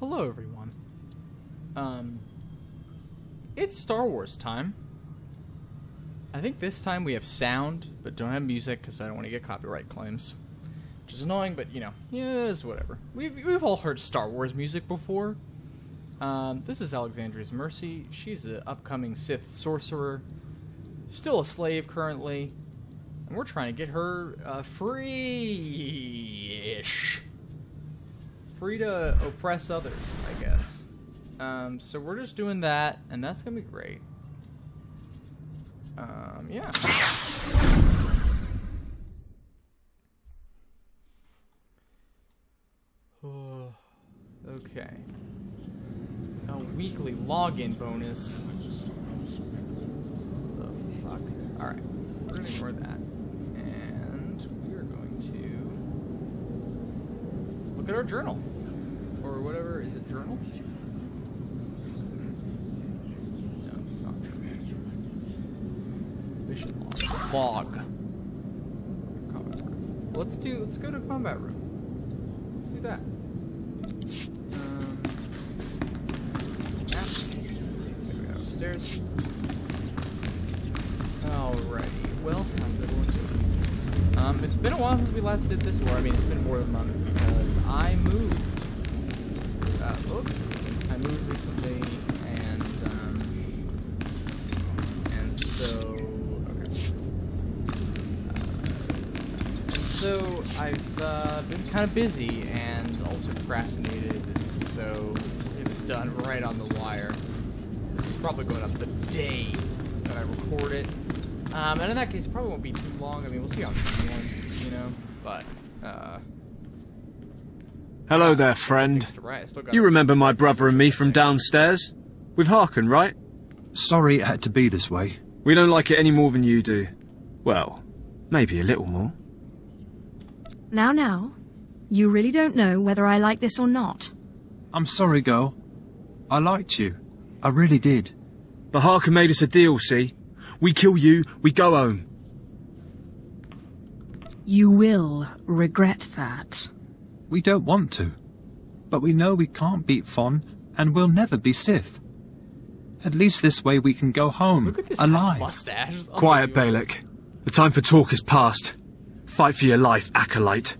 Hello, everyone. It's Star Wars time. I think this time we have sound, but don't have music because I don't want to get copyright claims. Which is annoying, but, you know, yes, whatever. We've all heard Star Wars music before. This is Alexandria's Mercy. She's an upcoming Sith sorcerer. Still a slave currently. And we're trying to get her free-ish. Free to oppress others, I guess. So we're just doing that, and that's gonna be great. Yeah. Okay. A weekly login bonus. The fuck? Alright. We're gonna ignore that. And we are going to look at our journal. Or whatever. Is it journal? No, it's not journal. Mission log. Log. Combat room. Let's go to combat room. Let's do that. Upstairs. Alrighty. Well, how's everyone doing? It's been a while since we last did this, or I mean, it's been more than a month because I moved. I moved recently, and so so I've been kind of busy and also procrastinated, so it was done right on the wire. This is probably going up the day that I record it. And in that case, it probably won't be too long. I mean, we'll see how it's going, you know, but, Hello there, friend. You remember my brother and me from downstairs? With Harkin, right? Sorry it had to be this way. We don't like it any more than you do. Well, maybe a little more. Now, you really don't know whether I like this or not. I'm sorry, girl. I liked you. I really did. But Harkin made us a deal, see? We kill you, we go home. You will regret that. We don't want to. But we know we can't beat Fon, and we'll never be Sith. At least this way we can go home, Look at this alive. mustache. Quiet, Balak. The time for talk is past. Fight for your life, Acolyte.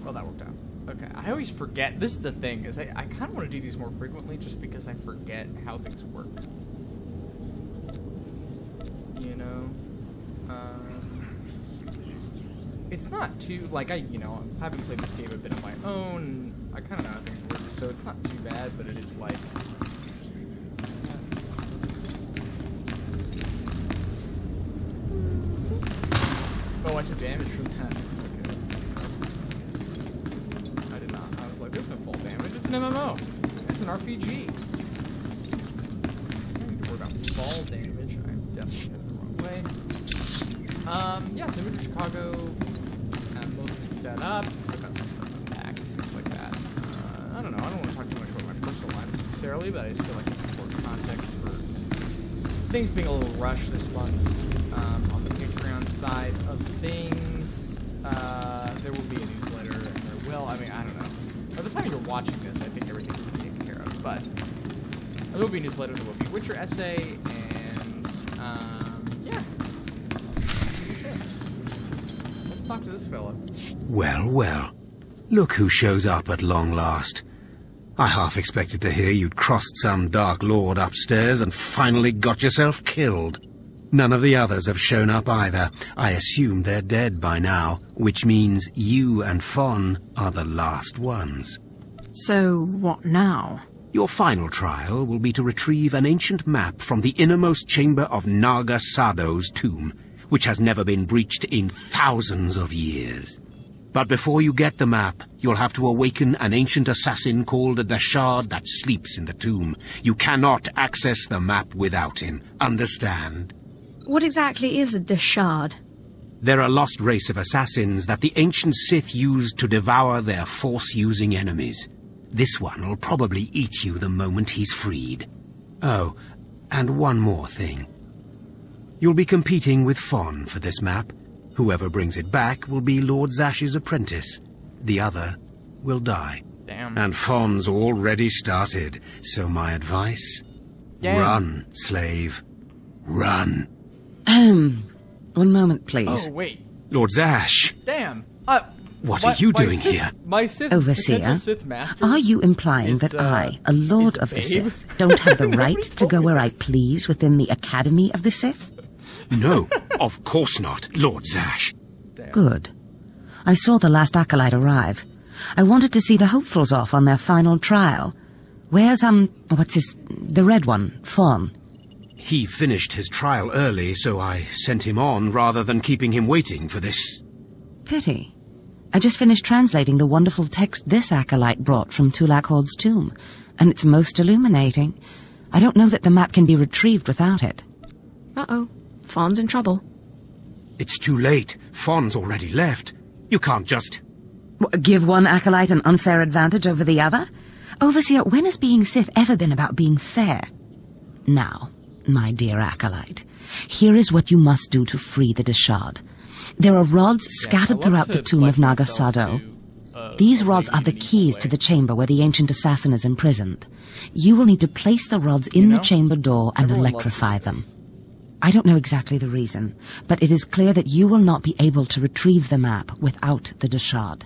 Well, that worked out. Okay, I always forget. This is the thing, is I kind of want to do these more frequently just because I forget how things work. You know? It's not too, like, I'm having played this game a bit on my own. I kind of know how things work, so it's not too bad, but it is like... Oh, I took damage from that. Okay, that's good. I did not. I was like, there's no fall damage. It's an MMO. It's an RPG. I don't need to worry about fall damage. I'm definitely headed the wrong way. Yeah, so Moved to Chicago. I'm mostly set up. Still got some stuff unpacked, things like that. I don't know. I don't want to talk too much about my personal life necessarily, but I just feel like it's important context for things being a little rushed this month. On the Patreon side of things, there will be a newsletter, and there will, I mean, I don't know. By the time you're watching this, I think everything will be taken care of, but there will be a newsletter, there will be a Witcher essay, and, yeah. Let's talk to this fella. Well, well. Look who shows up at long last. I half expected to hear you'd crossed some Dark Lord upstairs and finally got yourself killed. None of the others have shown up either. I assume they're dead by now, which means you and Fon are the last ones. So, what now? Your final trial will be to retrieve an ancient map from the innermost chamber of Naga Sado's tomb, which has never been breached in thousands of years. But before you get the map, you'll have to awaken an ancient assassin called a Dashard that sleeps in the tomb. You cannot access the map without him. Understand? What exactly is a Dashard? They're a lost race of assassins that the ancient Sith used to devour their Force-using enemies. This one will probably eat you the moment he's freed. Oh, and one more thing. You'll be competing with Fon for this map. Whoever brings it back will be Lord Zash's apprentice. The other will die. Damn. And Fon's already started, so my advice? Damn. Run, slave. Run. One moment, please. Oh, wait. Lord Zash. Damn. What are you doing here? My Sith, Overseer, potential Sith master are you implying that I, a Lord of the Sith, don't have the right to go where I please within the Academy of the Sith? No, of course not, Lord Zash. Damn. Good. I saw the last acolyte arrive. I wanted to see the hopefuls off on their final trial. Where's, the red one, Fon? He finished his trial early, so I sent him on rather than keeping him waiting for this. Pity. I just finished translating the wonderful text this acolyte brought from Tulak Hord's tomb, and it's most illuminating. I don't know that the map can be retrieved without it. Uh-oh. Fon's in trouble. It's too late. Fon's already left. You can't just... Give one acolyte an unfair advantage over the other? Overseer, when has being Sith ever been about being fair? Now, my dear acolyte, here is what you must do to free the Deshard. There are rods scattered throughout the tomb of Naga Sado. These rods are the keys to the chamber where the ancient assassin is imprisoned. You will need to place the rods in the chamber door and electrify them. I don't know exactly the reason, but it is clear that you will not be able to retrieve the map without the Deshard.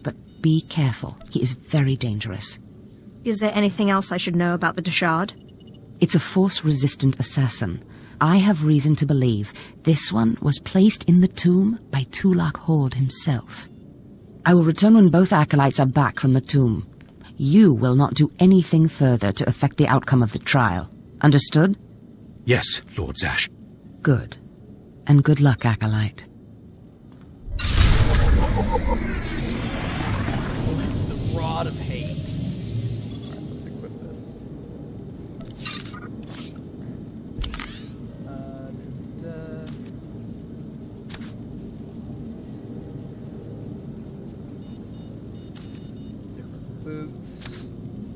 But be careful, he is very dangerous. Is there anything else I should know about the Deshard? It's a force-resistant assassin. I have reason to believe this one was placed in the tomb by Tulak Hord himself. I will return when both acolytes are back from the tomb. You will not do anything further to affect the outcome of the trial. Understood? Yes, Lord Zash. Good. And good luck, acolyte. The Rod of Hate. Alright, let's equip this. Different boots.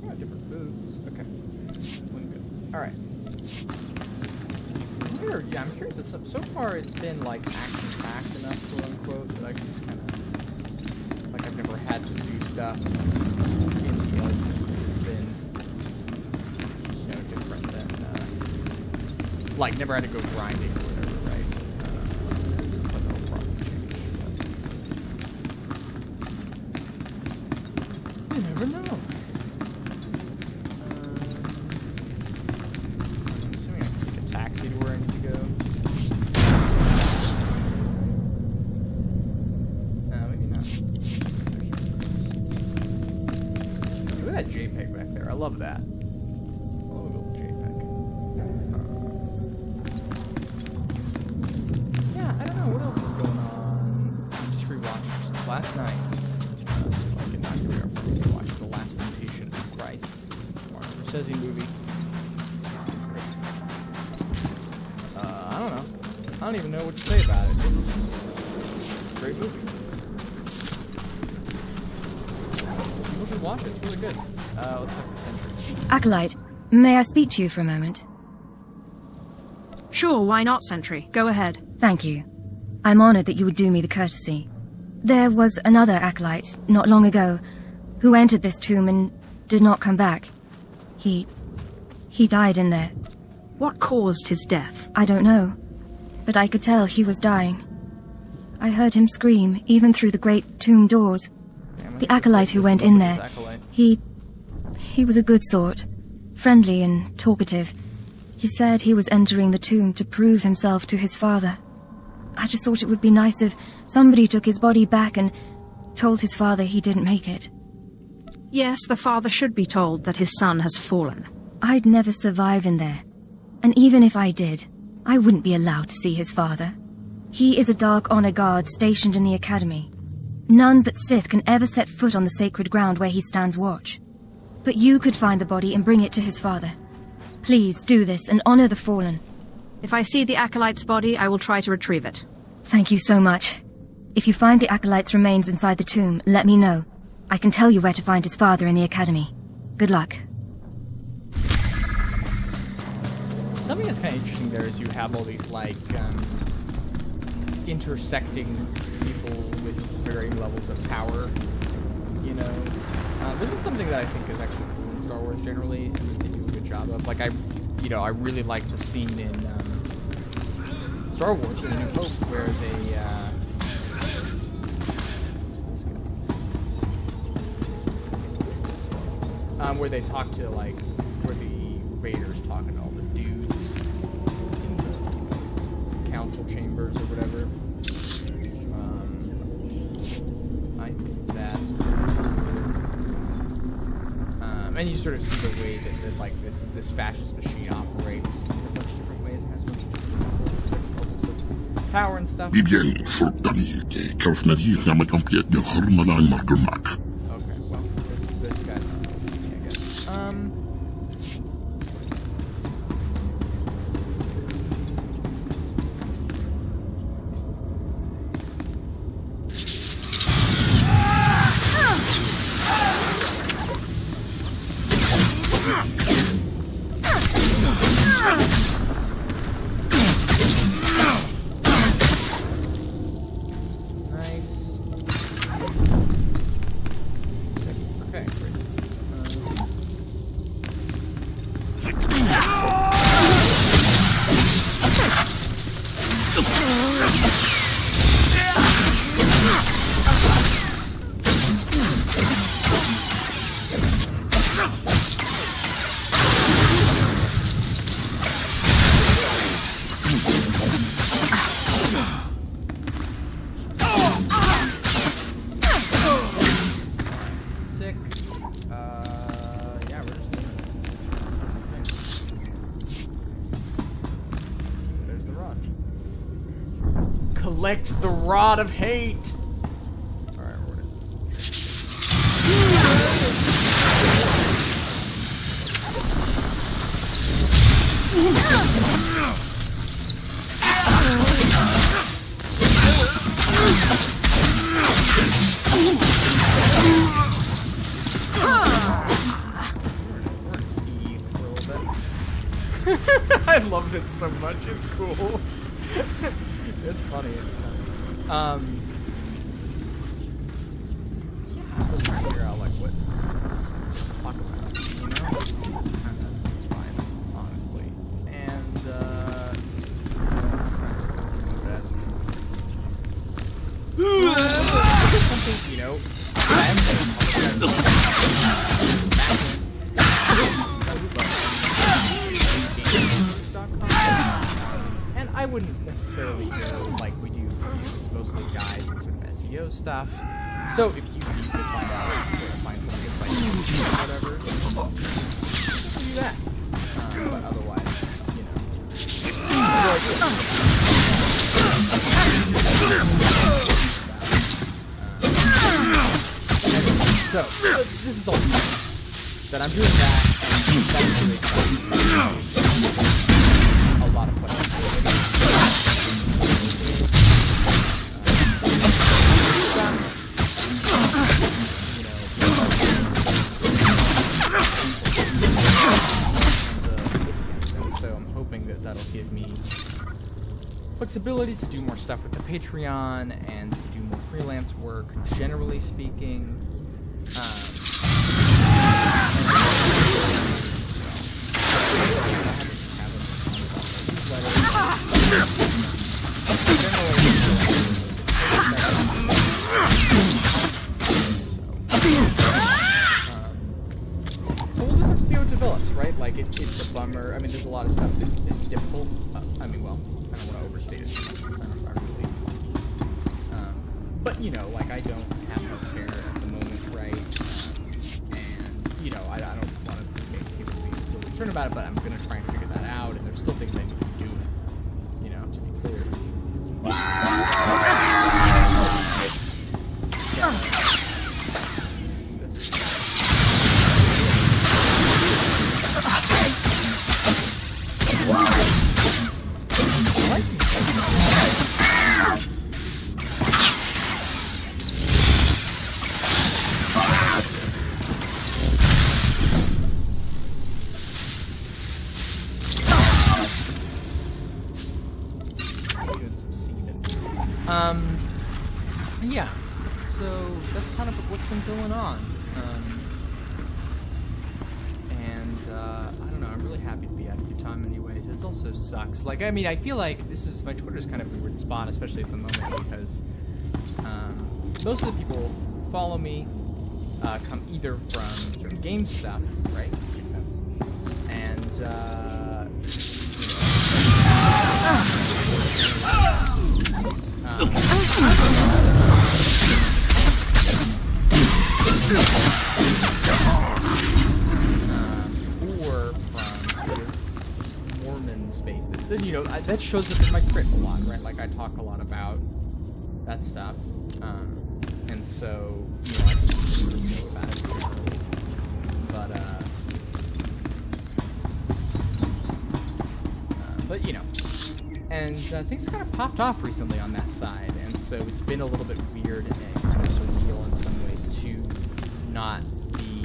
Yeah, different boots. Okay. Doing good. Alright. Yeah, I'm curious. So far, it's been like action-packed enough, quote unquote, that I can just kind of like I've never had to do stuff in it's been different than like never had to go grinding or whatever, right? It's like a whole problem change. You never know. I'm assuming I can take a taxi to where I need to go. Look at that JPEG back there. I love that. Oh, little JPEG. Yeah, I don't know what else is going on. I just rewatched last night. Like in Nigeria, I watched The Last Temptation of Christ, Martin Scorsese movie. I don't know. I don't even know what to say about it. It's a great movie. People should watch it. It's really good. Let's talk to Sentry. Acolyte, may I speak to you for a moment? Sure, why not, Sentry? Go ahead. Thank you. I'm honored that you would do me the courtesy. There was another acolyte, not long ago, who entered this tomb and did not come back. He died in there. What caused his death? I don't know, but I could tell he was dying. I heard him scream, even through the great tomb doors. The acolyte who went in there, he was a good sort, friendly and talkative. He said he was entering the tomb to prove himself to his father. I just thought it would be nice if somebody took his body back and told his father he didn't make it. Yes, the father should be told that his son has fallen. I'd never survive in there. And even if I did, I wouldn't be allowed to see his father. He is a Dark Honor Guard stationed in the Academy. None but Sith can ever set foot on the sacred ground where he stands watch. But you could find the body and bring it to his father. Please do this and honor the fallen. If I see the acolyte's body, I will try to retrieve it. Thank you so much. If you find the acolyte's remains inside the tomb, let me know. I can tell you where to find his father in the Academy. Good luck. Something that's kind of interesting there is you have all these, like, intersecting people with varying levels of power, you know? This is something that I think is actually cool in Star Wars generally, and they do a good job of. Like, I really like the scene in Star Wars in A New Hope where they talk to, like, where the Vader's talking to all the dudes in the council chambers or whatever. I think that's and you sort of see the way that like this fascist machine operates in a bunch of different ways and has a bunch of different levels of power and stuff. Okay, well, this guy's not helping me, I guess. Collect the Rod of Hate! Alright, we're gonna... We're seethe for a little bit. I love it so much, it's cool. It's funny. Yeah, I'm supposed to figure out like what to talk about, you know? It's kind of fine, honestly. And I'm trying to do my best. Something, you know, I am and I wouldn't necessarily go like we do. It's mostly guides and sort of SEO stuff. So if you need to find out where to find something that's like YouTube or whatever, do that. But otherwise, you know. So this is all that I'm doing that, and that's really exciting. A lot of flexibility. So I'm hoping that that'll give me flexibility to do more stuff with the Patreon and to do more freelance work, generally speaking. So we'll just have to see how it develops, right? Like, it's a bummer. I mean, there's a lot of stuff that is difficult. I mean, well, I don't want to overstate it. But, you know, like, I don't have health care at the moment, right? And, you know, I don't want to make people be really concerned about it, but I'm going to try and figure that out, and there's still things I need to do, you know, to be clear. Yeah. So that's kind of what's been going on. I don't know. I'm really happy to be at Utah anyways. It also sucks. Like, I mean, I feel like my Twitter's kind of a weird spot, especially at the moment, because most of the people who follow me come either from sort of game stuff, right? Makes sense. And or from Mormon spaces. And, you know, that shows up in my script a lot, right? Like, I talk a lot about that stuff. And so, you know, I can know about it. But you know, and things kind of popped off recently on that side, and so it's been a little bit weird and kind of surreal in some ways to not be,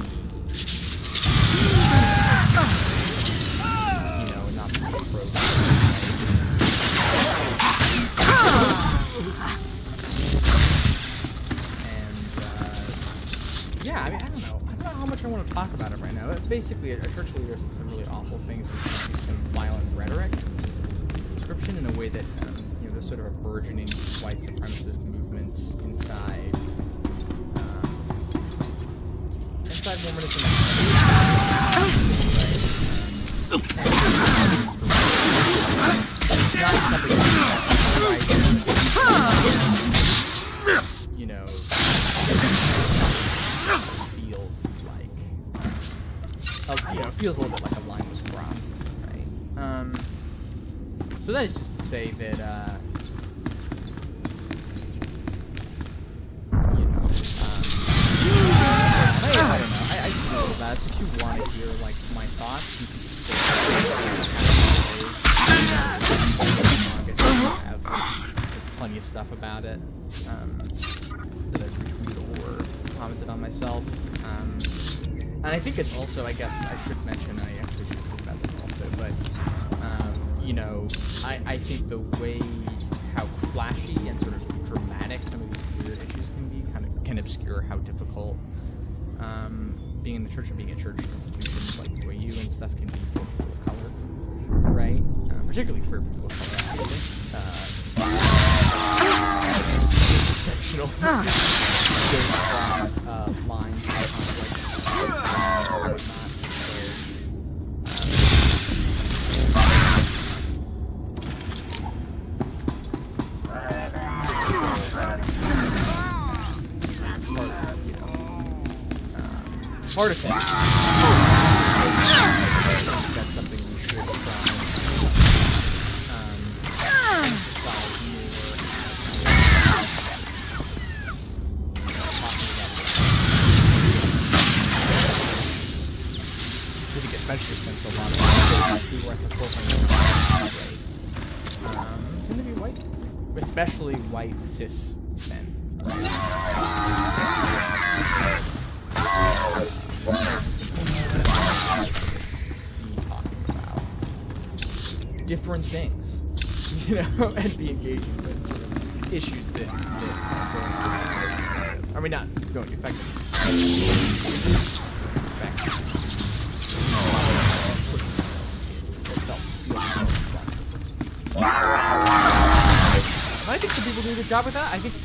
you know, not be approached. Yeah, I mean, I don't know how much I want to talk about it right now. It's basically a church leader said some really awful things and used some violent rhetoric description in a way that, you know, there's sort of a burgeoning white supremacist movement inside Mormonism. You know, feels a little bit like a line was crossed, right? So that is just to say that, you know, I don't know. I feel that. So if you want to hear like my thoughts, you can just there's plenty of stuff about it that I've retweeted or commented on myself. And I think it's also, I guess I should mention, I actually should talk about this also, but, you know, I think the way how flashy and sort of dramatic some of these weird issues can be can obscure how difficult being in the church and being a church institution like the way you and stuff can be for people of color, right? Particularly queer people of color, actually. Sectional lines on part of things. That's something we should try especially since a lot of people are at the forefront of can they be white? Especially white cis men. Talking about different things, you know, and be engaging with sort of issues that are going to, I mean, not going to affect them. I think some people do a good job with that. I think so.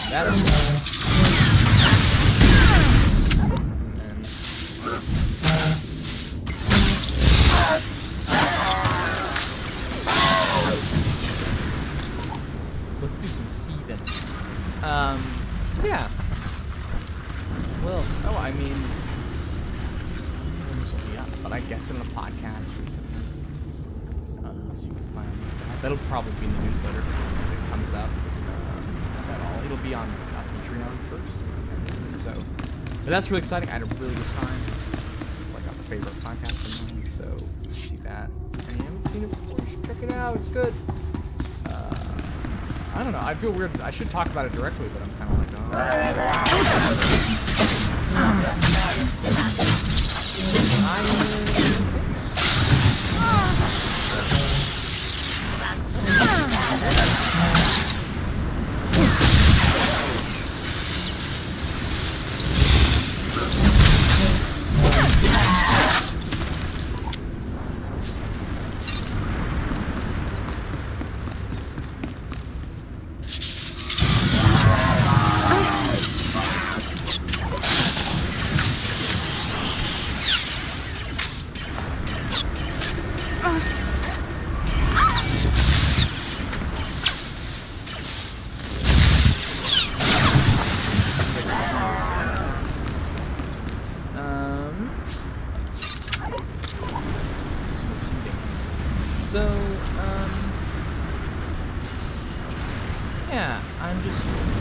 That is let's do some seething. Yeah. What else? Oh, I mean, but I guess in a podcast recently. So you can find that. That'll probably be in the newsletter if it comes up at all. It'll be on Patreon first. So, but that's really exciting. I had a really good time. It's like a favorite podcast of mine. So see that. And you haven't seen it before, you should check it out. It's good. I don't know. I feel weird. I should talk about it directly, but I'm kind of like, oh.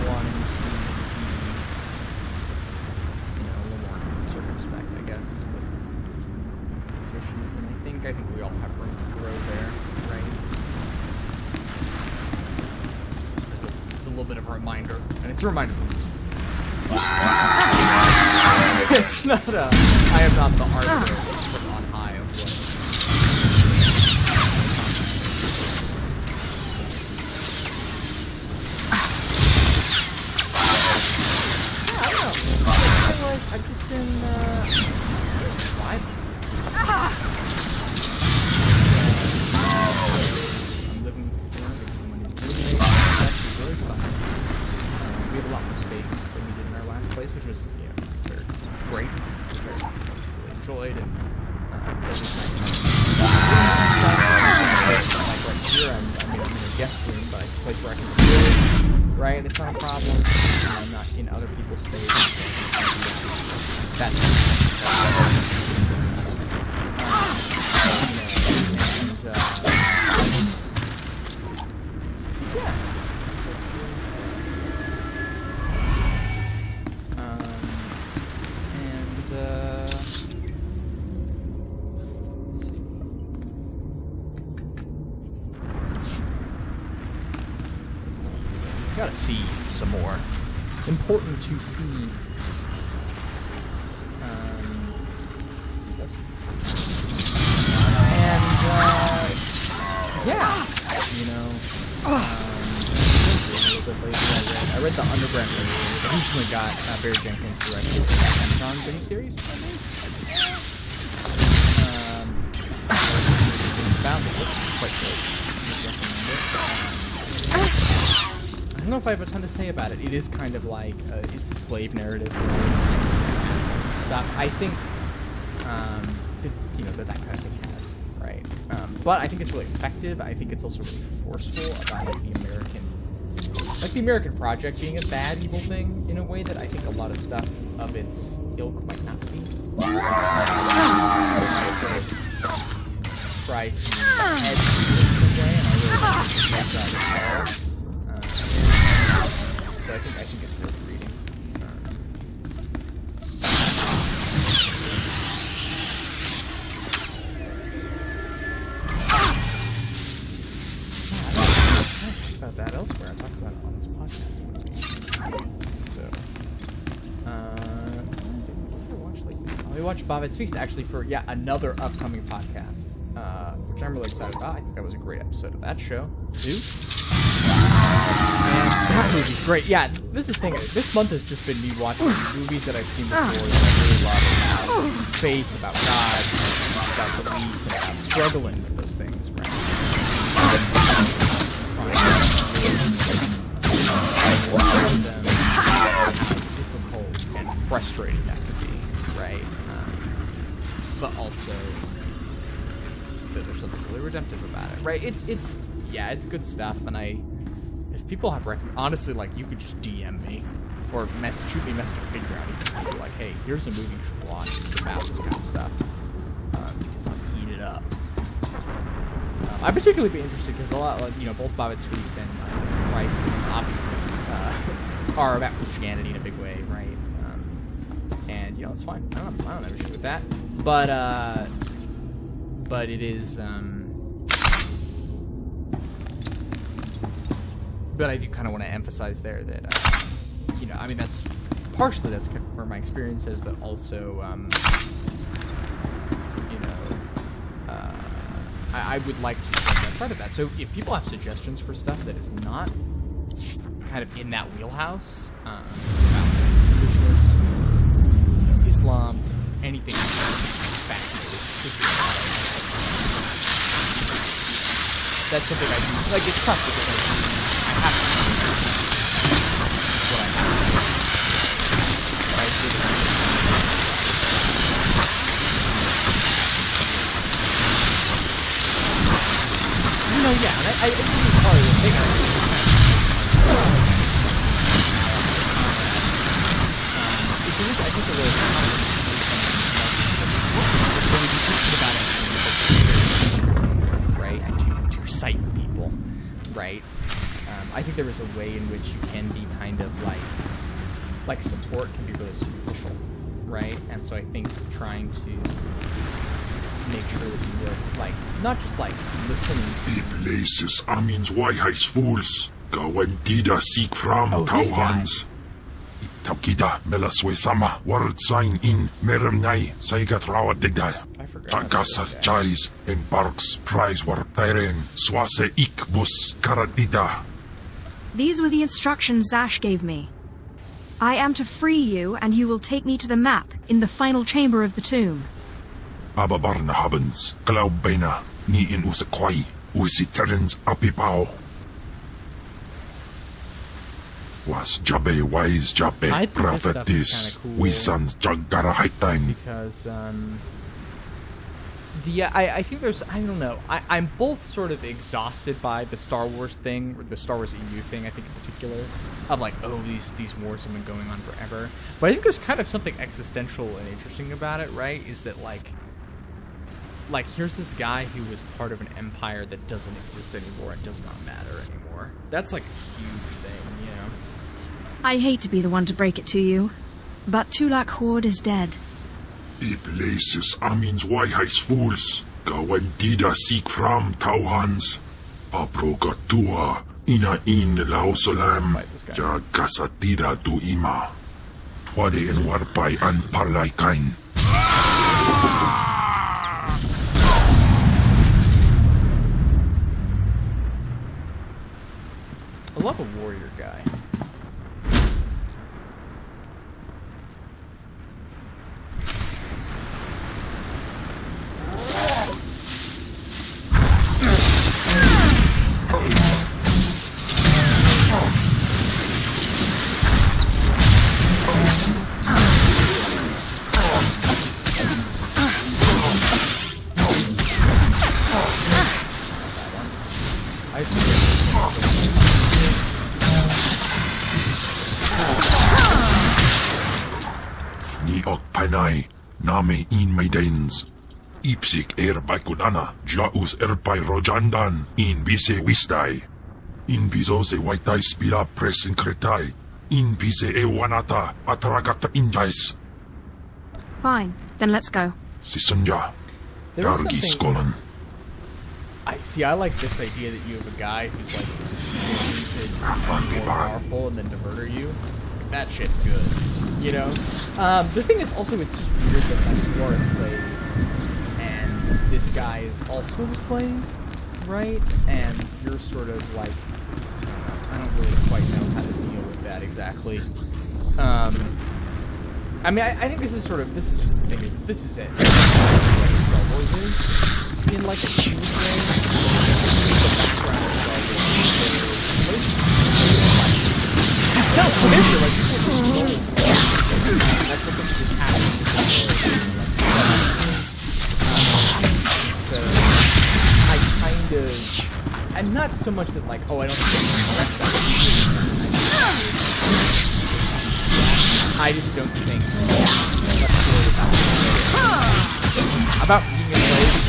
wanting to be, you know, a little more circumspect, I guess, with these issues. And I think we all have room to grow there, right? This is a little bit of a reminder, and it's a reminder for me. It's not a. I am not the arbiter put on high of what. I don't know. I feel like I've just been vibing. I'm living, you know, it's actually really exciting. We have a lot more space than we did in our last place, which was, you know, very great, which I really enjoyed, and it was nice. Like right here, I'm in a guest room, but it's a place where I can record, right? It's not a problem. I'm not in other people's space. That's yeah. Gotta seethe some more. Important to seethe. Yeah, you know, a little bit later I read The Underground Railroad. I recently got Barry Jenkins directed the Amazon miniseries. About it, it's quite good. I don't know if I have a ton to say about it. It is kind of like it's a slave narrative stuff. I think that, you know, that kind of thing has, right? But I think it's really effective. I think it's also really forceful about like the American project being a bad evil thing in a way that I think a lot of stuff of its ilk might not be. Try to head in the way, and I really like that as well. So I think it's worth reading. About that elsewhere. I talked about it on this podcast. So, we watched Bobbitt's Feast actually for another upcoming podcast, which I'm really excited about. I think that was a great episode of that show too. And that movie's great. Yeah, this is the thing. This month has just been me watching movies that I've seen before that I really love about faith, about God, about belief, and about struggling with those things, right? Difficult and frustrating that could be, right? But also that there's something really redemptive about it, right? It's good stuff, and if people have honestly, like, you could just DM me or shoot me a message on Patreon and be like, hey, here's a movie you should watch. It's about this kind of stuff. Because I'll eat it up. I'd particularly be interested because a lot, like, you know, both Bobbitt's Feast and Christ, obviously, are about Christianity in a big way, right? And you know, it's fine. I don't have an issue with that. But it is. But I do kind of want to emphasize there that, you know, I mean, that's where my experience is, but also, you know, I would like to take that part of that. So if people have suggestions for stuff that is not kind of in that wheelhouse, about Christmas, you know, Islam, anything fascinating, that's something I do. Like, it's tough because I have to do what I have to do. But I did it. You know, yeah, and I think it's part of the thing. I think a really when we be thinking about it, right, and to cite people, right? I think there is a way way in which you can be kind of like support can be really superficial, right? And so I think trying to make sure that you are like not just like listening. Places amins wajhais fools. Gawantida seek from Tauhans. Taukida melaswe sama word sign in meremnai saigat rawat digdai. Tagasat chais in parks prize war tairen swase ik bus karatida. These were the instructions Zash gave me. I am to free you, and you will take me to the map in the final chamber of the tomb. Ababarna habens, glaubena, ni in usakwai, usiterens apipao. Was Jabe wise Jabe prophetess, we sons Jagara Haitang. Because, I think there's, I don't know, I'm both sort of exhausted by the Star Wars thing, or the Star Wars EU thing, I think in particular, of like, oh, these wars have been going on forever. But I think there's kind of something existential and interesting about it, right? Is that like here's this guy who was part of an empire that doesn't exist anymore and does not matter anymore. That's like a huge thing, you know? I hate to be the one to break it to you, but Tulak Horde is dead. Places amins wajhais fools. Gawantida seek from Tauhans. Aprogatua ina in lausolam. Jagasatida tu ima. Twade en warpai an parlay kain. I love a warrior guy. Ni ok panay, name in maidens. Ipsik bakunana, jaus erpai rojandan, in bise wistai. In bizose waitai spila presin kretai, in bise ewanata, atragata injais. Fine, then let's go. Sisunja, There was dargi something- skolan. I like this idea that you have a guy who's like more powerful and then to murder you. Like, that shit's good, you know. The thing is also it's just weird that like, you are a slave and this guy is also a slave, right? And you're sort of like I don't really quite know how to deal with that exactly. I mean, I think this is just the thing is this is it. Like Star Wars is in like a huge way. It's not familiar, like that's what this is happening. So I kind of, and not so much that like, oh, I don't think I just don't think about being a slave.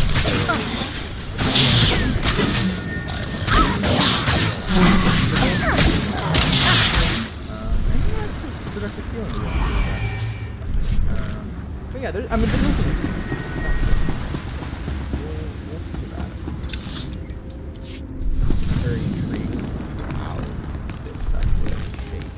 Productive feeling. But yeah, I mean, there's we'll see about it. I'm very intrigued to see how this stuff will shape.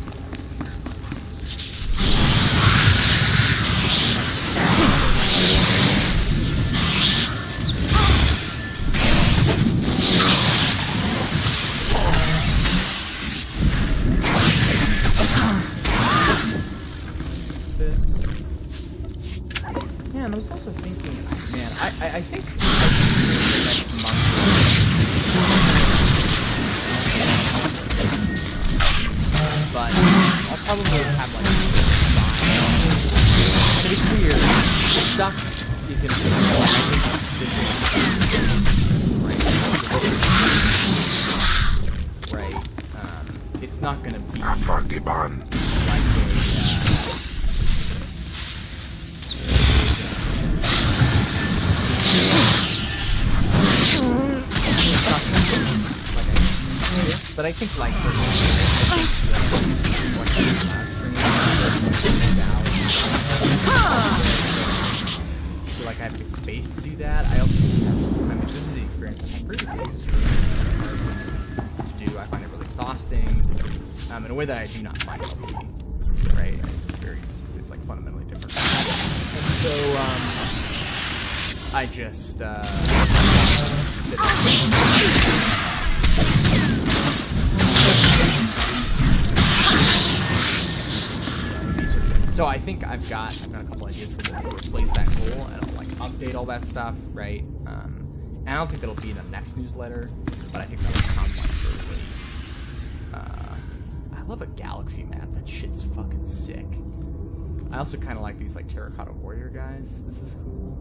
Yeah, and I was also thinking, man, I think the next month. But I'll probably have like 5. To be clear, the stuff is gonna be more. I think this is right. It's not gonna be Afragiban. like a But I think like I feel like I have good space to do that. I also have, I mean, this is the experience I've had previously. It's just really hard to do. I find it really exhausting in a way that I do not find LP. Right? It's like fundamentally different. And so I just So I think I've got a couple ideas for how to replace that goal, and I'll like update all that stuff, right? And I don't think that'll be in the next newsletter, but I think that'll come like really. I love a galaxy map. That shit's fucking sick. I also kind of like these like terracotta warrior guys. This is cool.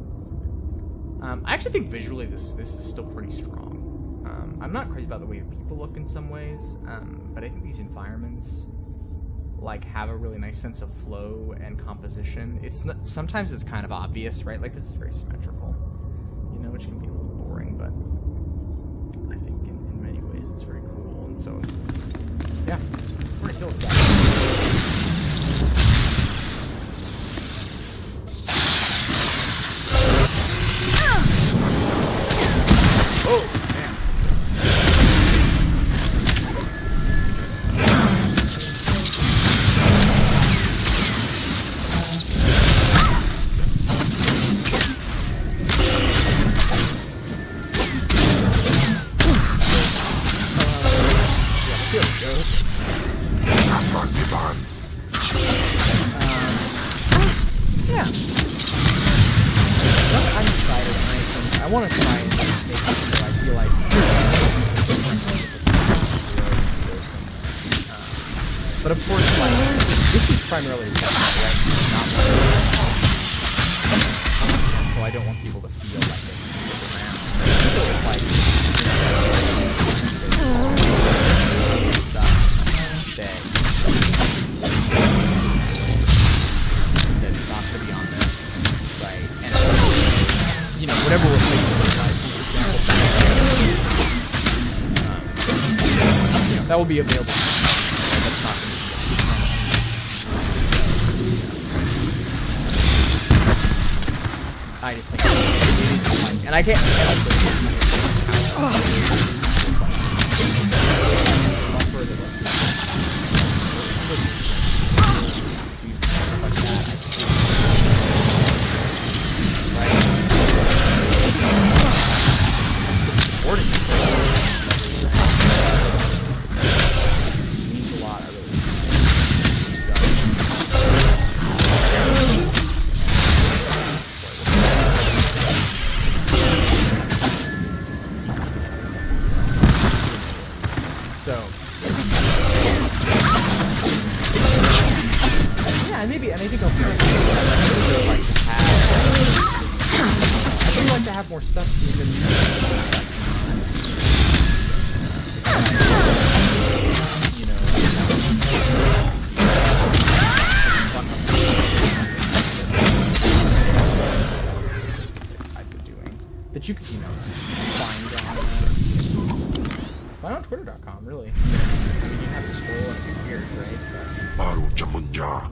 I actually think visually this is still pretty strong. I'm not crazy about the way people look in some ways, but I think these environments like have a really nice sense of flow and composition. It's not, sometimes it's kind of obvious, right? Like this is very symmetrical, you know, which can be a little boring, but I think in many ways it's very cool. And so, yeah, pretty cool stuff. Oh, damn. Yeah. I'm excited. I want to try and make something that I feel like but of course, like, this is primarily right? Not so I don't want people to feel like they can stick around. Like, that's not to be on this, right? And you know, whatever replacement is like, for example, you know, that will be available. That's not going to be I just think and I can't more stuff to even you know I've been doing that you could, you know, find on Twitter.com, really. I mean, you have to scroll and it's weird, right? Baru Jamunja.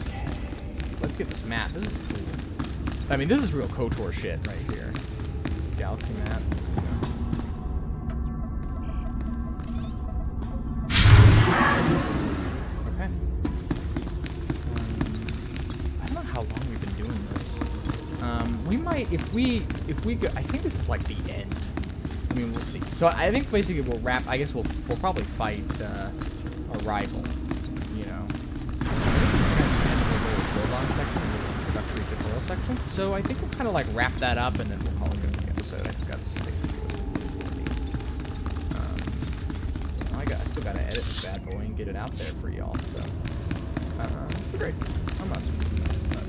Okay, let's get this map. This is cool. I mean, this is real KOTOR shit right here. Galaxy map. Okay. I don't know how long we've been doing this. We might, if we go, I think this is like the end. I mean, we'll see. So I think basically we'll wrap. I guess we'll probably fight a rival. You know, Korriban section, the introductory tutorial section. So I think we'll kind of like wrap that up, and then we'll call it a good episode. I think that's basically what it's gonna be. I still gotta edit this bad boy and get it out there for y'all. So it's great. I'm not super keen on it, but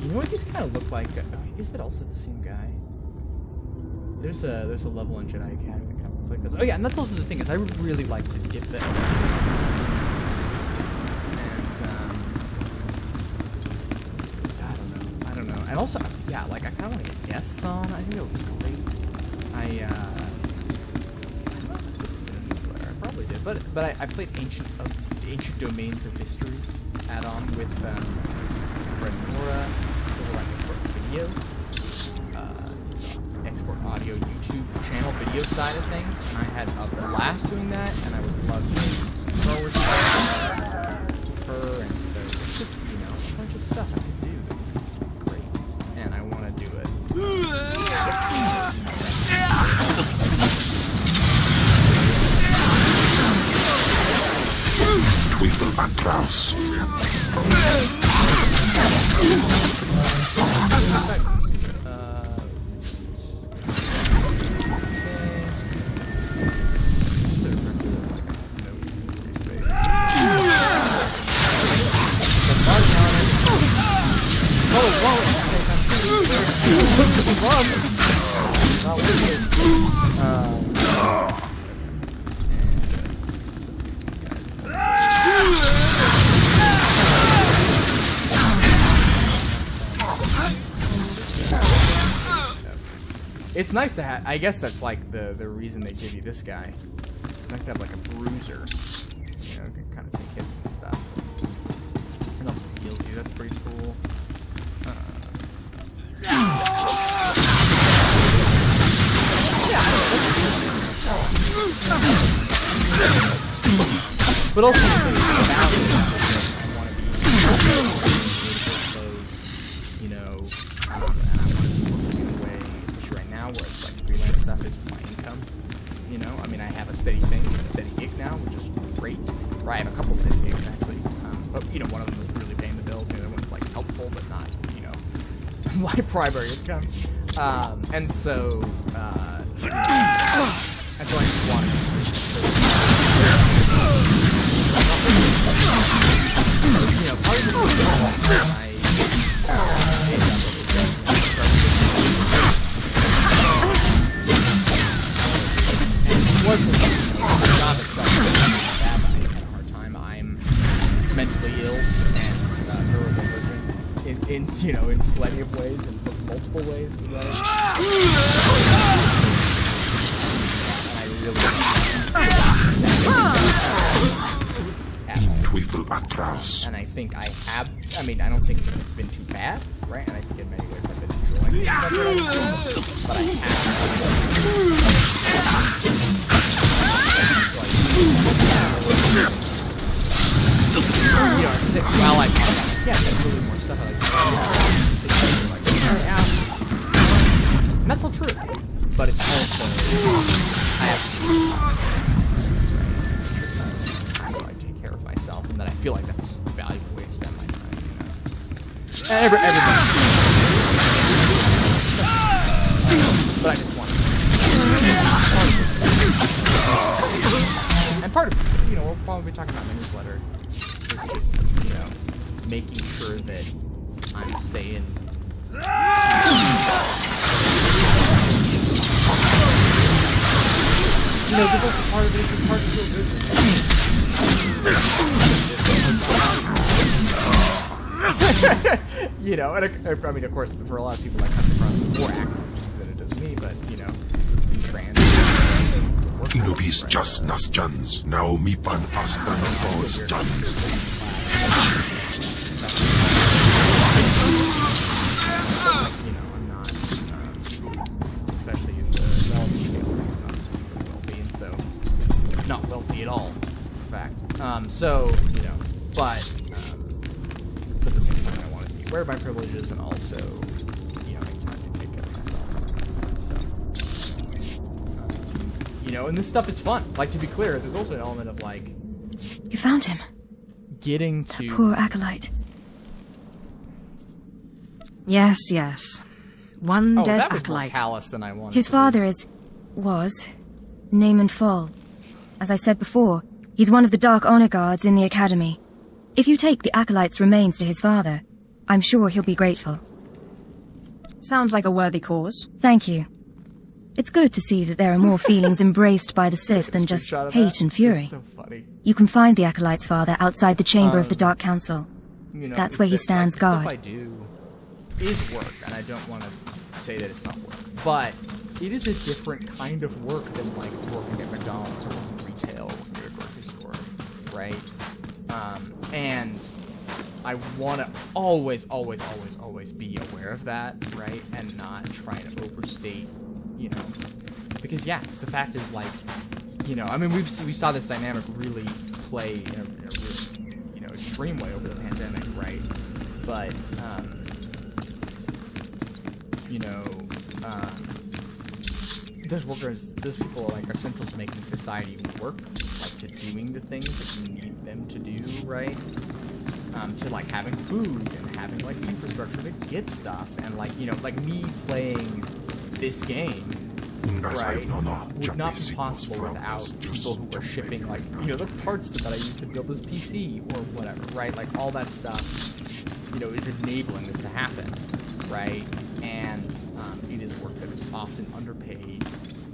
you know what these kind of look like? Is it also the same guy? There's a level in Jedi Academy that kind of looks like this. Oh yeah, and that's also the thing is I would really like to get the I don't know. And also, yeah, like I kind of want to get guests on. I think it would be great. I don't know if I put this in a newsletter. I probably did, but I played Ancient Domains of History add-on with friend Nora over on Export Video, Export Audio YouTube channel video side of things, and I had a blast doing that, and I would love to do some forward stuff with her, and so it's just, you know, a bunch of stuff I could do that would be great, and I want to do it. Twiffle at Kraus. It's nice to have. I guess that's like the reason they give you this guy. It's nice to have like a bruiser. You know, can kind of take hits and stuff. And also heals you. That's pretty cool. But also, I want to be, you know, and I want to do it away, especially right now, where it's like freelance stuff is my income. You know, I mean, I have a steady thing, a steady gig now, which is great. Or I have a couple steady gigs actually, but you know, one of them is really paying the bills. The other one's like helpful, but not, you know, my primary income. And so, you know, I just want to. You know, part of the reason job itself bad, but I had a hard time. I'm mentally ill and neurodivergent in you know, in plenty of ways and multiple ways. Right? And I really and I think I have. I mean, I don't think it's been too bad, right? And I think in many ways I've been enjoying it. But I have. You know, it's sick. Well, I there's really more stuff I like. And that's all true. But it's also I have and that I feel like that's a valuable way to spend my time, you know. And everybody. But I just want to. And part of, you know, we'll probably be talking about in the newsletter is just, you know, making sure that I'm staying. You know, because also part of it is it's hard to feel good. You know, and I mean, of course, for a lot of people that comes across more access than it does me, but you know, trans. Inubis just nas jans, now mipan asta na balls jans. You know, I'm not, especially in the relative scale, I'm not particularly wealthy, and so not wealthy at all. Fact. So, you know, but at the same time, I want to be aware of my privileges and also, you know, make time to take care of myself and all that stuff. So, you know, and this stuff is fun. Like, to be clear, there's also an element of, like... You found him. Getting to... That poor acolyte. Yes. One dead that was acolyte. More callous than I wanted. His father was Naaman Fall. As I said before, he's one of the Dark Honor Guards in the Academy. If you take the acolyte's remains to his father, I'm sure he'll be grateful. Sounds like a worthy cause. Thank you. It's good to see that there are more feelings embraced by the Sith than just hate and fury. It's so funny. You can find the Acolyte's father outside the chamber of the Dark Council. You know, That's where he stands like, guard. Stuff I do is work, and I don't want to say that it's not work, but it is a different kind of work than like working at McDonald's or working retail or working at a grocery store, right? And I want to always be aware of that, right? And not try to overstate, you know, because yeah, 'cause the fact is, like, you know, I mean, we saw this dynamic really play in a really, you know, extreme way over the pandemic, right? But you know, those workers, those people, like, are central to making society work, like to doing the things that you need them to do, right? To like having food and having like infrastructure to get stuff, and like, you know, like me playing this game, right, would not be possible without people who are shipping, like, you know, the parts that I used to build this PC or whatever, right? Like all that stuff, you know, is enabling this to happen, right? And it is work that is often underpaid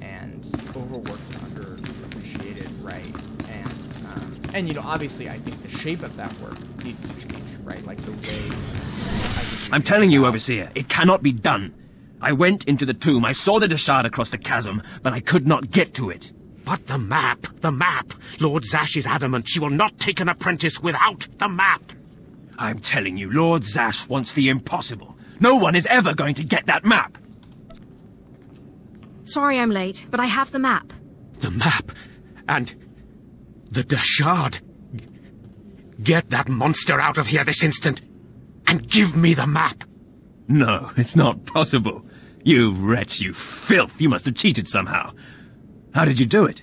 and overworked and underappreciated, right? And you know, obviously, I think the shape of that work needs to change, right? Like the way. I'm telling you, Overseer, it cannot be done. I went into the tomb, I saw the Deshard across the chasm, but I could not get to it. But the map! Lord Zash is adamant she will not take an apprentice without the map! I'm telling you, Lord Zash wants the impossible. No one is ever going to get that map! Sorry I'm late, but I have the map. The map? And the Deshard? Get that monster out of here this instant, and give me the map! No, it's not possible. You wretch, you filth, you must have cheated somehow. How did you do it?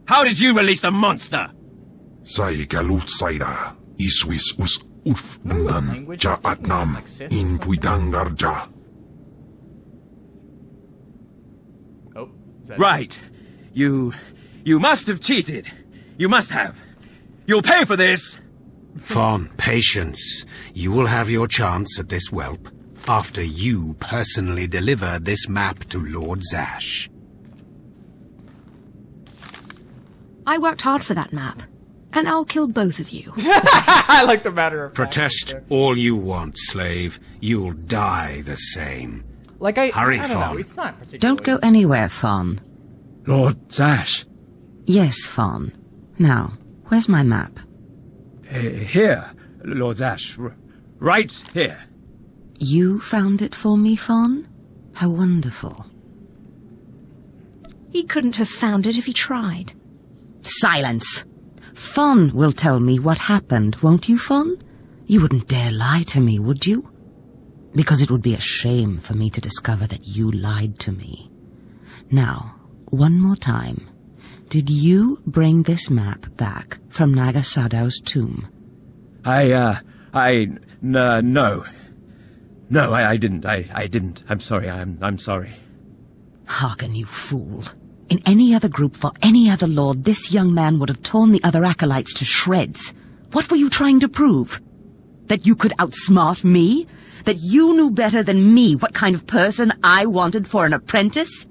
How did you release the monster? Sai galut saira, iswis us uf bundan, ja atnam, in puidangarja. Oh, is that right. You must have cheated. You must have. You'll pay for this. Fawn, patience. You will have your chance at this whelp after you personally deliver this map to Lord Zash. I worked hard for that map, and I'll kill both of you. I like the matter of fact. Protest all you want, slave. You'll die the same. Like Hurry, I don't Fawn. know, it's not particularly... Don't go anywhere, Fawn. Lord Zash. Yes, Fawn. Now, where's my map? Here, Lord Zash. Right here. You found it for me, Fawn? How wonderful. He couldn't have found it if he tried. Silence! Fawn will tell me what happened, won't you, Fawn? You wouldn't dare lie to me, would you? Because it would be a shame for me to discover that you lied to me. Now, one more time. Did you bring this map back from Naga Sadow's tomb? No. No, I didn't. I didn't. I'm sorry. I'm sorry. Hearken, you fool. In any other group for any other lord, this young man would have torn the other acolytes to shreds. What were you trying to prove? That you could outsmart me? That you knew better than me what kind of person I wanted for an apprentice?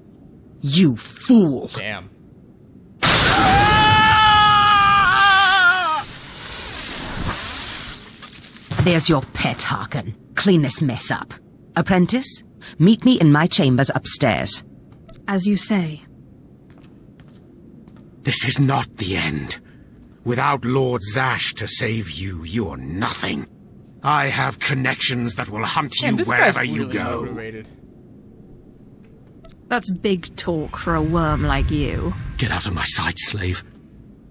You fool. Damn. There's your pet, Harkin. Clean this mess up. Apprentice, meet me in my chambers upstairs. As you say. This is not the end. Without Lord Zash to save you, you're nothing. I have connections that will hunt you wherever you go. Motivated. That's big talk for a worm like you. Get out of my sight, slave.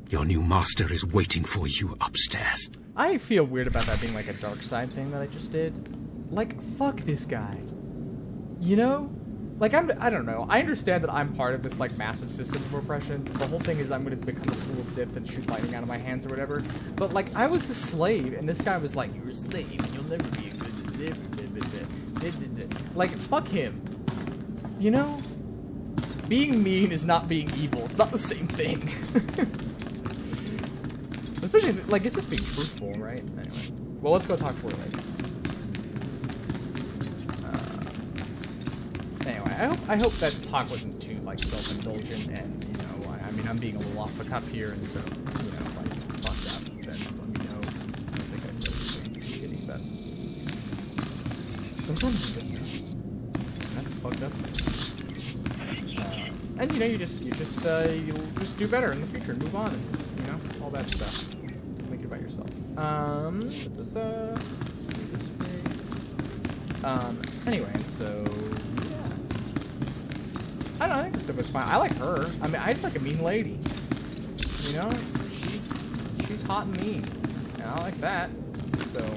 Your new master is waiting for you upstairs. I feel weird about that being like a dark side thing that I just did. Like, fuck this guy. You know? Like, I don't know. I understand that I'm part of this, like, massive system of oppression. The whole thing is I'm gonna become a cool Sith and shoot lightning out of my hands or whatever. But, like, I was a slave, and this guy was like, you're a slave, and you'll never be a good... Like, fuck him. You know? Being mean is not being evil. It's not the same thing. Especially, like, it's just being truthful, right? Anyway. Well, let's go talk to her later. Anyway, I hope that talk wasn't too like self-indulgent, and you know, I mean, I'm being a little off the cuff here, and so you know, if I fucked up, then let me know. I don't think I said anything at the beginning, but sometimes you don't know. That's fucked up. And you know, you'll just do better in the future and move on, and you know, all that stuff. Make it about yourself. Anyway, so yeah. I don't know, I think this stuff was fine. I like her. I mean, I just like a mean lady. You know, she's hot and mean, and I like that. So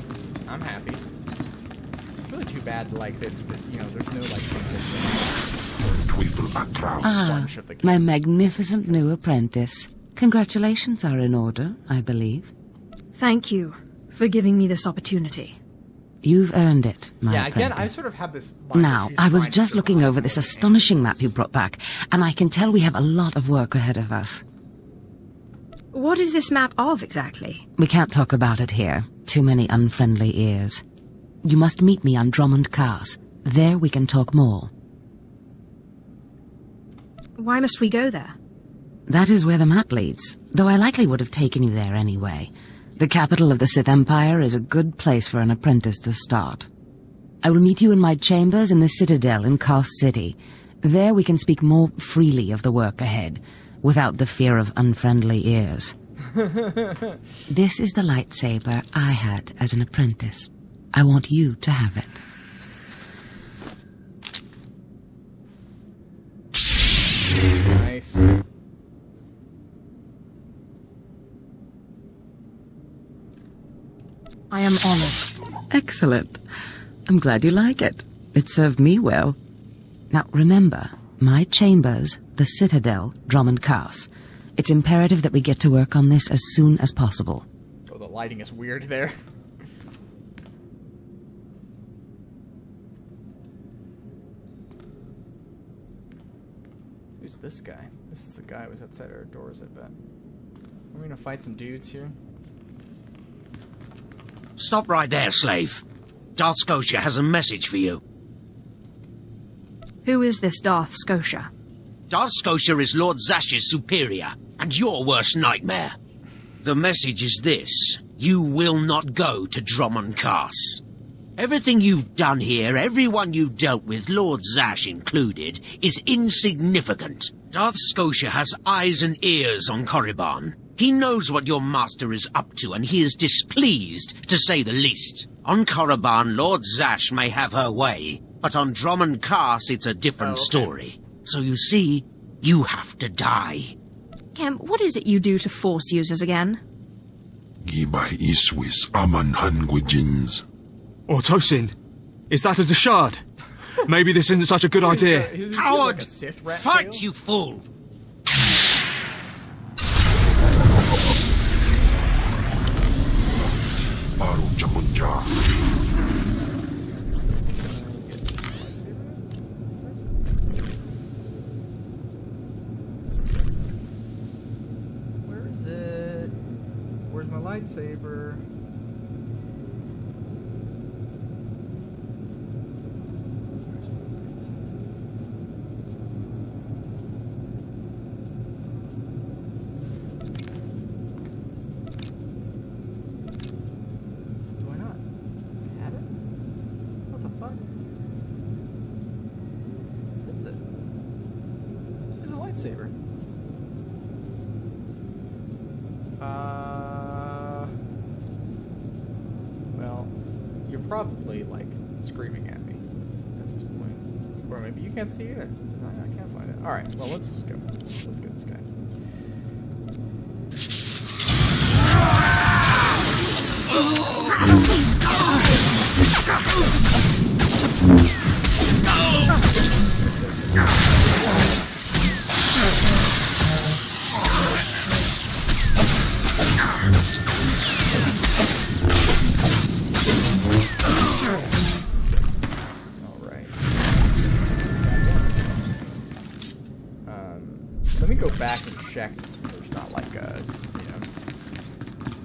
I'm happy. It's really too bad, like that. You know, there's no like. My magnificent new apprentice. Congratulations are in order, I believe. Thank you for giving me this opportunity. You've earned it, my apprentice. Again, I sort of have this... Now, I was just looking over this astonishing map you brought back, and I can tell we have a lot of work ahead of us. What is this map of, exactly? We can't talk about it here. Too many unfriendly ears. You must meet me on Drummond Cars. There we can talk more. Why must we go there? That is where the map leads, though I likely would have taken you there anyway. The capital of the Sith Empire is a good place for an apprentice to start. I will meet you in my chambers in the Citadel in Kos City. There we can speak more freely of the work ahead, without the fear of unfriendly ears. This is the lightsaber I had as an apprentice. I want you to have it. Nice. I am honored. Excellent. I'm glad you like it. It served me well. Now remember, my chambers, the Citadel, Drummond Cars. It's imperative that we get to work on this as soon as possible. Oh, the lighting is weird there. Who's this guy? This is the guy who was outside our doors, I bet. We're gonna fight some dudes here. Stop right there, slave. Darth Scotia has a message for you. Who is this Darth Scotia? Darth Scotia is Lord Zash's superior, and your worst nightmare. The message is this: you will not go to Drummond Cars. Everything you've done here, everyone you've dealt with, Lord Zash included, is insignificant. Darth Scotia has eyes and ears on Korriban. He knows what your master is up to, and he is displeased, to say the least. On Korriban, Lord Zash may have her way, but on Drummond Cars, it's a different story. So you see, you have to die. Kem, what is it you do to Force users again? Gibay iswis aman hangwejins. Or Tosin, is that a Deshard? Maybe this isn't such a good idea. Coward! Fight, you fool! Baru Jamunja. Where is it? Where's my lightsaber? Lightsaber. Well, you're probably like screaming at me at this point, or maybe you can't see it. I can't find it. All right, well let's go. Let's get this guy. Let me go back and check there's not like a,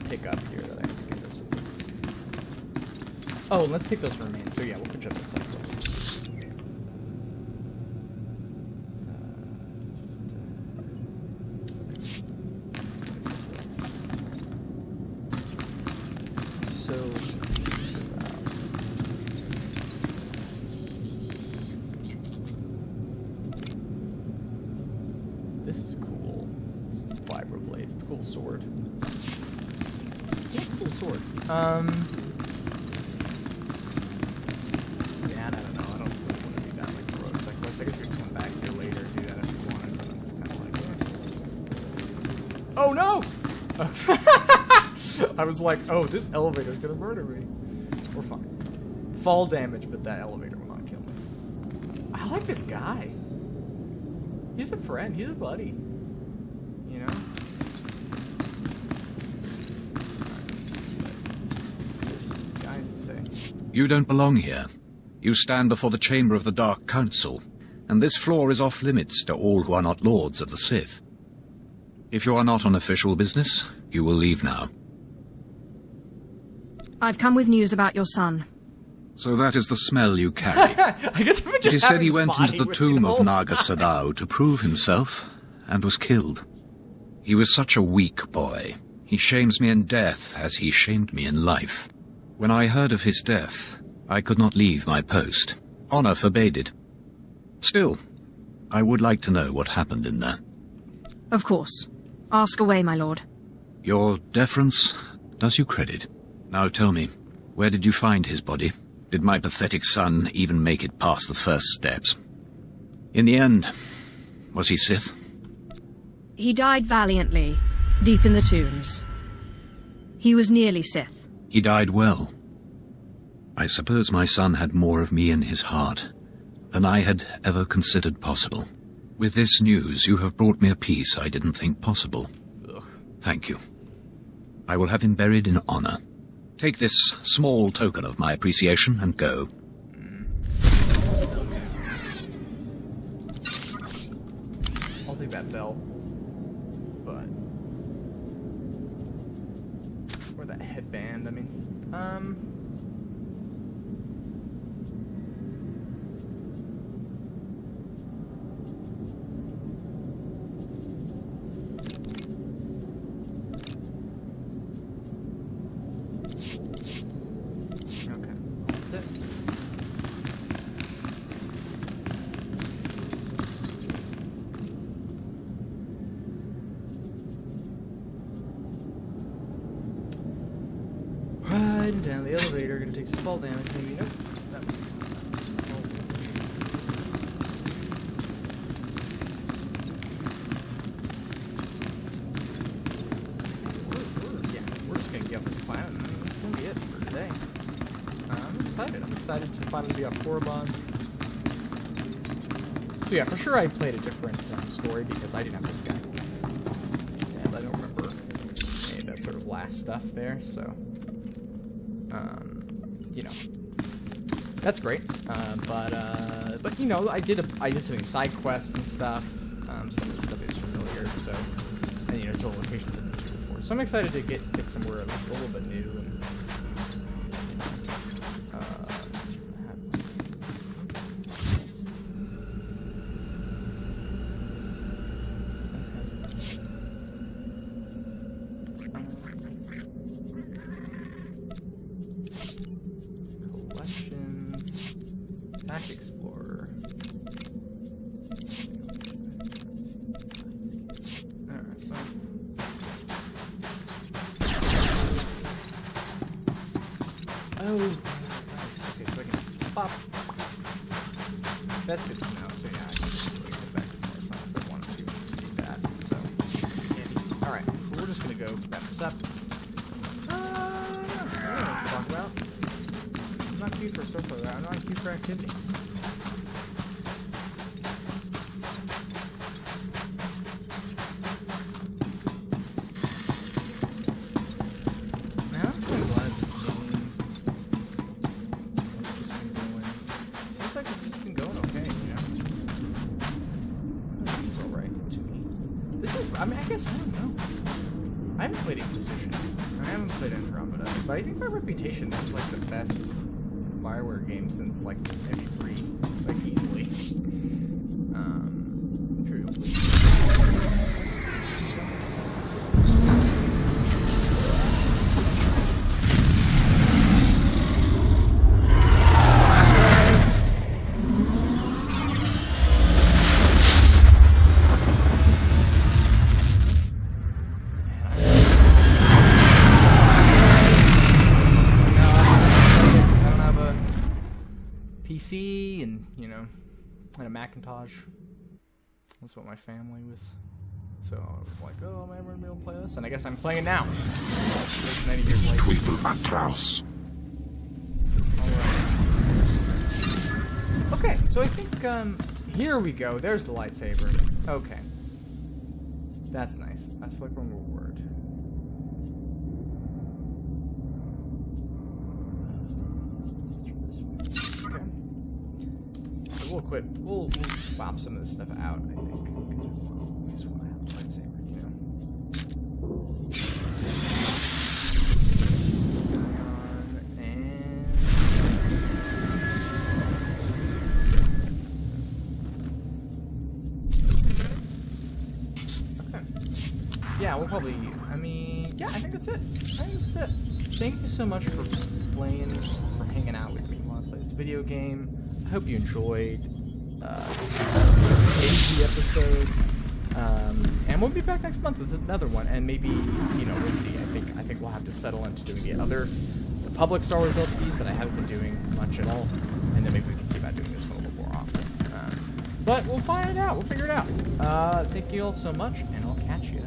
pick up here that I have to get or something. Oh, let's take those remains. So yeah, we'll finish up that someplace. so... This is cool. It's a vibroblade. Cool sword. Yeah, cool sword. Yeah, I don't know. I don't really want to do that like rogue cyclist. I guess we can come back here later and do that if we wanted, but I'm just kind of like, oh no! I was like, oh, this elevator's gonna murder me. We're fine. Fall damage, but that elevator will not kill me. I like this guy. He's a friend. He's a buddy. You know? Alright, let's see what this guy has to say. You don't belong here. You stand before the chamber of the Dark Council, and this floor is off limits to all who are not lords of the Sith. If you are not on official business, you will leave now. I've come with news about your son. So that is the smell you carry. I guess I'm It just is said he having went fun into the with tomb the of whole Naga time. Sadao to prove himself, and was killed. He was such a weak boy. He shames me in death as he shamed me in life. When I heard of his death, I could not leave my post. Honor forbade it. Still, I would like to know what happened in there. Of course. Ask away, my lord. Your deference does you credit. Now tell me, where did you find his body? Did my pathetic son even make it past the first steps? In the end, was he Sith? He died valiantly, deep in the tombs. He was nearly Sith. He died well. I suppose my son had more of me in his heart than I had ever considered possible. With this news, you have brought me a peace I didn't think possible. Ugh. Thank you. I will have him buried in honor. Take this small token of my appreciation and go. I'll take that bell. But... or that headband, I mean. Okay, that's it. Riding down the elevator, gonna take some fall damage, maybe. Nope. That was fall damage. We're just gonna get off this planet, and that's gonna be it for today. I'm excited. I'm excited to finally be off Korriban. So yeah, for sure I played a different story because I didn't have this guy. And I don't remember any of that sort of last stuff there, so... you know, that's great. But you know, I did some side quests and stuff. Some of the stuff is familiar. So, and you know, it's a location I've been to before. So I'm excited to get somewhere that's a little bit new and. Back Explorer. Alright, well. Oh, okay, so I can pop. That's good to know, so yeah, I can just really go back to more stuff if I wanted to do that, so handy. Alright, well, we're just gonna go wrap this up. I don't know what else to talk about. I'm not queued for a story, I'm not queued for activity. Man, I'm so glad this game has just been going. Seems like it's just been going okay, you know? That seems alright to me. This is, I mean, I guess, I don't know. I haven't played Inquisition. I haven't played Andromeda, but I think by reputation, this is like the best Bioware game since like maybe 3, like easily. True. PC and, you know, and a Macintosh. That's what my family was. So I was like, oh, am I ever going to be able to play this? And I guess I'm playing now. It's many years later. Alright. Okay, so I think, here we go. There's the lightsaber. Okay. That's nice. I select one reward. Okay. So we'll quit. We'll swap some of this stuff out, I think. We just want to have the lightsaber, you know? Yeah, we'll probably, I mean, yeah, I think that's it. Thank you so much for playing, for hanging out with me while I play this video game. I hope you enjoyed the episode. And we'll be back next month with another one, and maybe, you know, we'll see. I think we'll have to settle into doing the public Star Wars LPs that I haven't been doing much at all, and then maybe we can see about doing this one a little more often. But we'll find it out. We'll figure it out. Thank you all so much, and I'll catch you